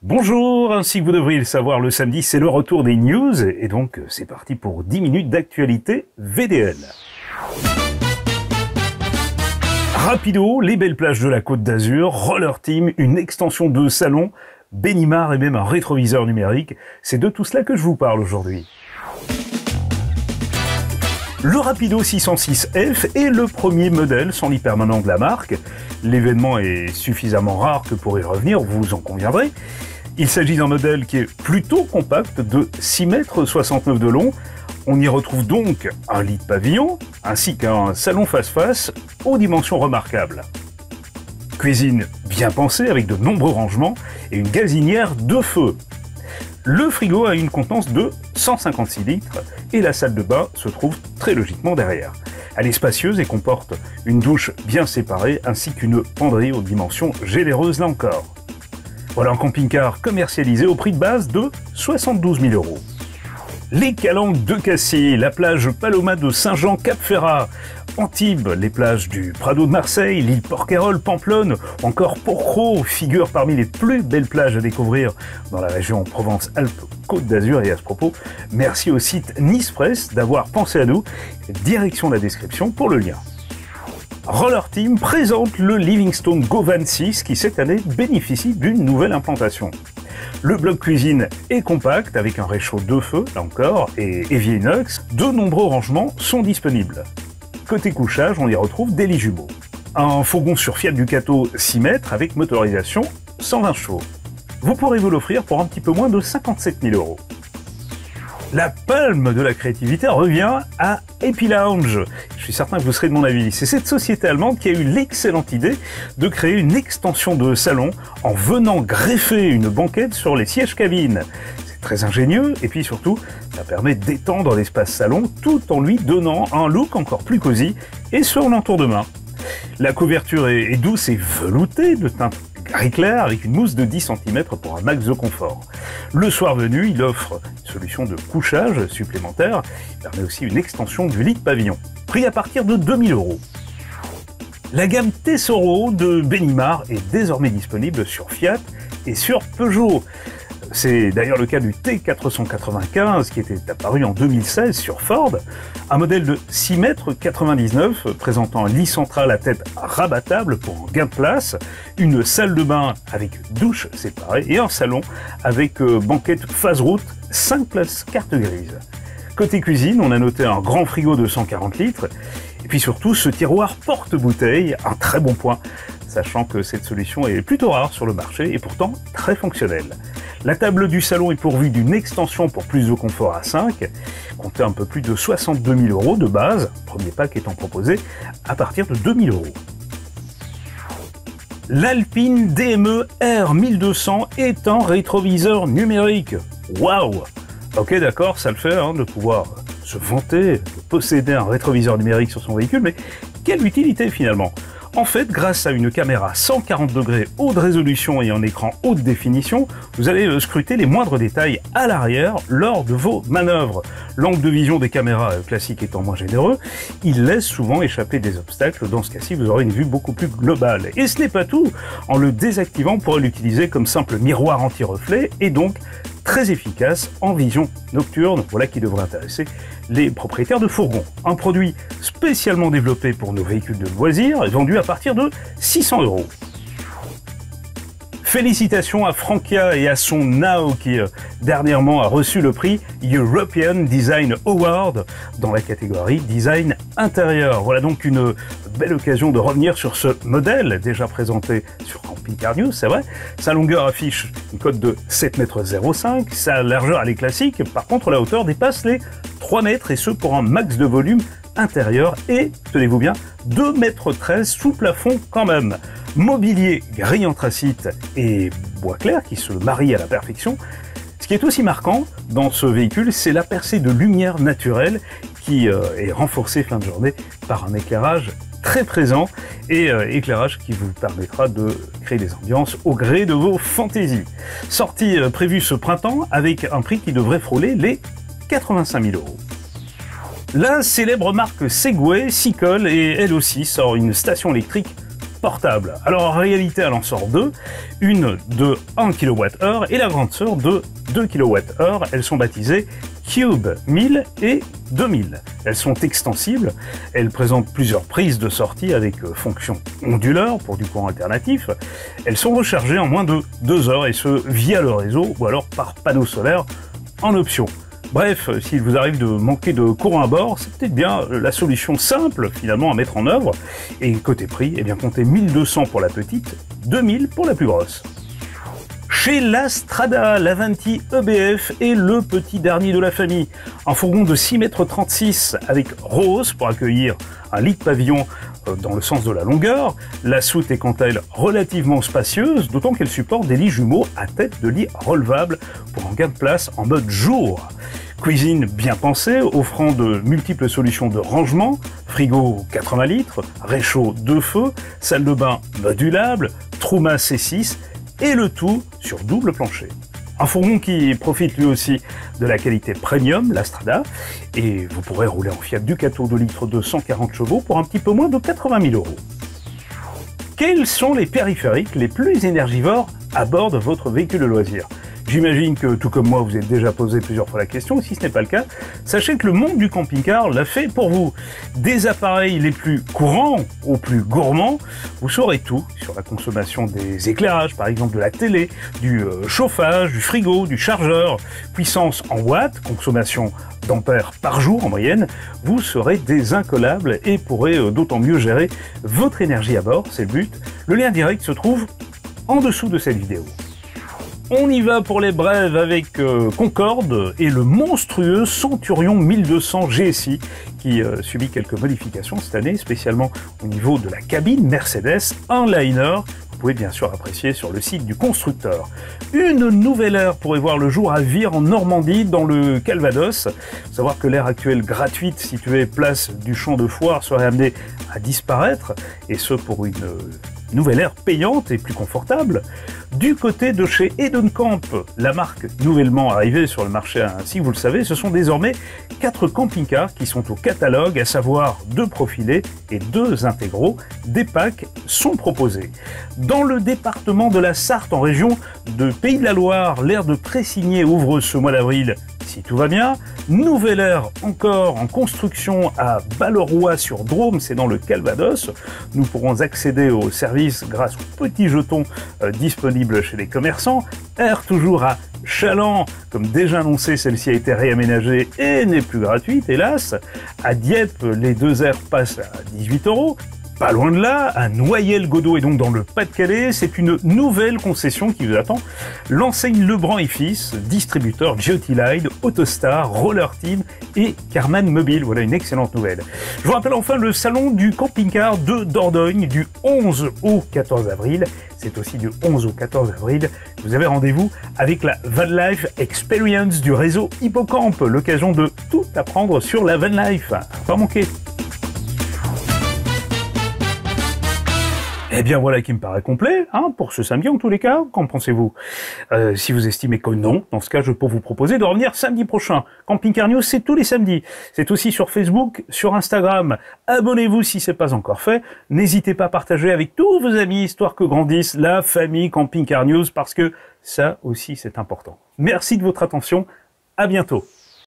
Bonjour, ainsi que vous devriez le savoir, le samedi c'est le retour des news, et donc c'est parti pour 10 minutes d'actualité VDL. Rapido, les belles plages de la Côte d'Azur, Roller Team, une extension de salon, Benimar et même un rétroviseur numérique, c'est de tout cela que je vous parle aujourd'hui. Le Rapido 606F est le premier modèle sans lit permanent de la marque. L'événement est suffisamment rare que pour y revenir, vous en conviendrez. Il s'agit d'un modèle qui est plutôt compact, de 6,69 m de long. On y retrouve donc un lit de pavillon, ainsi qu'un salon face-face aux dimensions remarquables. Cuisine bien pensée avec de nombreux rangements et une gazinière de feu. Le frigo a une contenance de 156 litres et la salle de bain se trouve très logiquement derrière. Elle est spacieuse et comporte une douche bien séparée ainsi qu'une penderie aux dimensions généreuses là encore. Voilà un camping-car commercialisé au prix de base de 72 000 €. Les Calanques de Cassis, la plage Paloma de Saint-Jean-Cap-Ferrat, Antibes, les plages du Prado de Marseille, l'île Porquerolles, Pamplonne, ou encore Porquerolles figurent parmi les plus belles plages à découvrir dans la région Provence-Alpes-Côte d'Azur. Et à ce propos, merci au site Nice Press d'avoir pensé à nous. Direction la description pour le lien. Roller Team présente le Livingstone Go 26 qui cette année bénéficie d'une nouvelle implantation. Le bloc cuisine est compact avec un réchaud de feu, là encore, et évier inox. De nombreux rangements sont disponibles. Côté couchage, on y retrouve des lits jumeaux. Un fourgon sur Fiat Ducato 6 mètres avec motorisation 120 chevaux. Vous pourrez vous l'offrir pour un petit peu moins de 57 000 €. La palme de la créativité revient à Happy Lounge. Je suis certain que vous serez de mon avis. C'est cette société allemande qui a eu l'excellente idée de créer une extension de salon en venant greffer une banquette sur les sièges cabines. C'est très ingénieux et puis surtout, ça permet d'étendre l'espace salon tout en lui donnant un look encore plus cosy et ce en l'entour-de-main. La couverture est douce et veloutée de teinte gris clair avec une mousse de 10 cm pour un max de confort. Le soir venu, il offre une solution de couchage supplémentaire. Il permet aussi une extension du lit de pavillon. Prix à partir de 2 000 €. La gamme Tesoro de Benimar est désormais disponible sur Fiat et sur Peugeot. C'est d'ailleurs le cas du T495 qui était apparu en 2016 sur Ford, un modèle de 6,99 m présentant un lit central à tête rabattable pour un gain de place, une salle de bain avec douche séparée et un salon avec banquette phase route, 5 places carte grise. Côté cuisine, on a noté un grand frigo de 140 litres et puis surtout ce tiroir porte-bouteille, un très bon point, sachant que cette solution est plutôt rare sur le marché et pourtant très fonctionnelle. La table du salon est pourvue d'une extension pour plus de confort à 5, comptez un peu plus de 62 000 € de base, premier pack étant proposé à partir de 2 000 €. L'Alpine DME R1200 est un rétroviseur numérique. Waouh! Ok d'accord, ça le fait de pouvoir se vanter, de posséder un rétroviseur numérique sur son véhicule, mais quelle utilité finalement? En fait, grâce à une caméra 140 degrés haute résolution et un écran haute définition, vous allez scruter les moindres détails à l'arrière lors de vos manœuvres. L'angle de vision des caméras classiques étant moins généreux, il laisse souvent échapper des obstacles. Dans ce cas-ci, vous aurez une vue beaucoup plus globale. Et ce n'est pas tout. En le désactivant, on pourrait l'utiliser comme simple miroir anti-reflet et donc très efficace en vision nocturne. Voilà qui devrait intéresser les propriétaires de fourgons. Un produit spécialement développé pour nos véhicules de loisirs et vendu à partir de 600 €. Félicitations à Frankia et à son Now qui dernièrement a reçu le prix European Design Award dans la catégorie Design Intérieur. Voilà donc une belle occasion de revenir sur ce modèle déjà présenté sur Camping Car News, c'est vrai. Sa longueur affiche une cote de 7,05 m, sa largeur elle est classique, par contre la hauteur dépasse les 3 mètres et ce pour un max de volume intérieur et, tenez-vous bien, 2,13 m sous plafond quand même. Mobilier gris anthracite et bois clair qui se marient à la perfection. Ce qui est aussi marquant dans ce véhicule, c'est la percée de lumière naturelle qui est renforcée fin de journée par un éclairage très présent et éclairage qui vous permettra de créer des ambiances au gré de vos fantaisies. Sortie prévue ce printemps avec un prix qui devrait frôler les 85 000 €. La célèbre marque Segway s'y colle et elle aussi sort une station électrique portable. Alors en réalité, elle en sort deux, une de 1 kWh et la grande sœur de 2 kWh. Elles sont baptisées Cube 1000 et 2000. Elles sont extensibles, elles présentent plusieurs prises de sortie avec fonction onduleur pour du courant alternatif. Elles sont rechargées en moins de 2 heures et ce via le réseau ou alors par panneau solaire en option. Bref, s'il vous arrive de manquer de courant à bord, c'est peut-être bien la solution simple finalement à mettre en œuvre. Et côté prix, eh bien comptez 1200 pour la petite, 2000 pour la plus grosse. Chez la Strada, l'Avanti EBF est le petit dernier de la famille. Un fourgon de 6,36 m avec rose pour accueillir un lit de pavillon dans le sens de la longueur. La soute est quant à elle relativement spacieuse, d'autant qu'elle supporte des lits jumeaux à tête de lit relevable pour un gain de place en mode jour. Cuisine bien pensée, offrant de multiples solutions de rangement, frigo 80 litres, réchaud 2 feux, salle de bain modulable, Trouma C6, et le tout sur double plancher. Un fourgon qui profite lui aussi de la qualité premium, la Strada, et vous pourrez rouler en Fiat Ducato 2 litres de 140 chevaux pour un petit peu moins de 80 000 €. Quels sont les périphériques les plus énergivores à bord de votre véhicule de loisir ? J'imagine que, tout comme moi, vous êtes déjà posé plusieurs fois la question, et si ce n'est pas le cas, sachez que le monde du camping-car l'a fait pour vous. Des appareils les plus courants aux plus gourmands, vous saurez tout sur la consommation des éclairages, par exemple de la télé, du chauffage, du frigo, du chargeur, puissance en watts, consommation d'ampères par jour en moyenne. Vous serez des incollables et pourrez d'autant mieux gérer votre énergie à bord, c'est le but. Le lien direct se trouve en dessous de cette vidéo. On y va pour les brèves avec Concorde et le monstrueux Centurion 1200 GSI qui subit quelques modifications cette année, spécialement au niveau de la cabine Mercedes, un liner. Vous pouvez bien sûr apprécier sur le site du constructeur. Une nouvelle aire pourrait voir le jour à Vire en Normandie, dans le Calvados. Faut savoir que l'aire actuelle gratuite située place du Champ de Foire serait amenée à disparaître, et ce pour une nouvelle aire payante et plus confortable. Du côté de chez Edencamp, la marque nouvellement arrivée sur le marché ainsi, vous le savez, ce sont désormais 4 camping-cars qui sont au catalogue, à savoir 2 profilés et 2 intégraux. Des packs sont proposés. Dans le département de la Sarthe, en région de Pays de la Loire, l'aire de Pressigné ouvre ce mois d'avril. Si tout va bien, nouvelle aire encore en construction à Balleroy-sur-Drôme, c'est dans le Calvados. Nous pourrons accéder au service grâce aux petits jetons disponibles chez les commerçants. Aire toujours à Chaland, comme déjà annoncé, celle-ci a été réaménagée et n'est plus gratuite, hélas. À Dieppe, les 2 aires passent à 18 €. Pas loin de là, à Noyelles-Godeau et donc dans le Pas-de-Calais, c'est une nouvelle concession qui vous attend. L'enseigne Lebrun et Fils, distributeur Geotilight, Autostar, Roller Team et Carman Mobile. Voilà une excellente nouvelle. Je vous rappelle enfin le salon du camping-car de Dordogne du 11 au 14 avril. C'est aussi du 11 au 14 avril. Vous avez rendez-vous avec la Van Life Experience du réseau Hippocamp. L'occasion de tout apprendre sur la Van Life. Pas manquer. Eh bien voilà qui me paraît complet, hein, pour ce samedi en tous les cas, qu'en pensez-vous? Si vous estimez que non, dans ce cas je peux vous proposer de revenir samedi prochain. Camping Car News, c'est tous les samedis. C'est aussi sur Facebook, sur Instagram. Abonnez-vous si ce n'est pas encore fait. N'hésitez pas à partager avec tous vos amis, histoire que grandisse la famille Camping Car News, parce que ça aussi c'est important. Merci de votre attention, à bientôt.